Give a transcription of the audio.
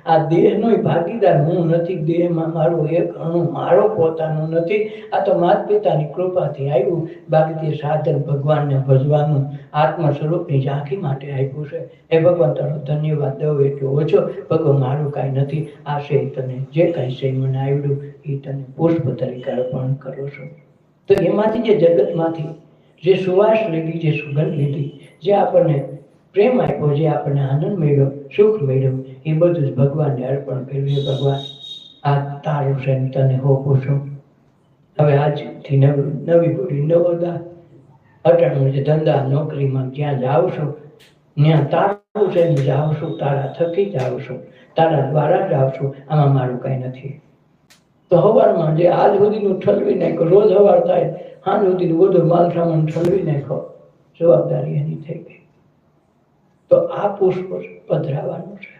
આ દેહનો ભાગીદાર હું નથી, દેહમાં મારું એક અણુ મારો પોતાનો નથી. આ તો માતા પિતાની કૃપાથી આવ્યું. બાકી સાધન ભગવાનને ભજવાનું આત્મ સ્વરૂપની ઝાંખી માટે આપ્યું છે. એ ભગવાન તારો ધન્યવાદ દઉં એટલો ઓછો. ભગવાન મારું કાંઈ નથી. આ છે તને જે કાંઈ છે મને આવડ્યું એ તને પુષ્પ તરીકે અર્પણ કરો છો. તો એમાંથી જે જગતમાંથી જે સુવાસ લીધી, જે સુગંધ લીધી, જે આપણને પ્રેમ આપ્યો, જે આપણને આનંદ મળ્યો, સુખ મળ્યું, એ બધું જ ભગવાનને અર્પણ કર્યું. ભગવાન આ તારું છે તને હોપું છું. હવે આજથી નવી પૂરી નવોદા અટાણું જે ધંધા નોકરીમાં જ્યાં જાવ છો ત્યાં તારું છે જાવ છું, તારા થકી જાવ છું, તારા દ્વારા જાવ છું. આમાં મારું કઈ નથી. તો હવારમાં જે આજ સુધીનું ઠલવી નાખો, રોજ હવાર થાય સાંજ સુધીનું બધું માલ સામાન ઠલવી નાખો, જવાબદારી એની થઈ ગઈ. તો આ પુષ્પ પધરાવાનું છે.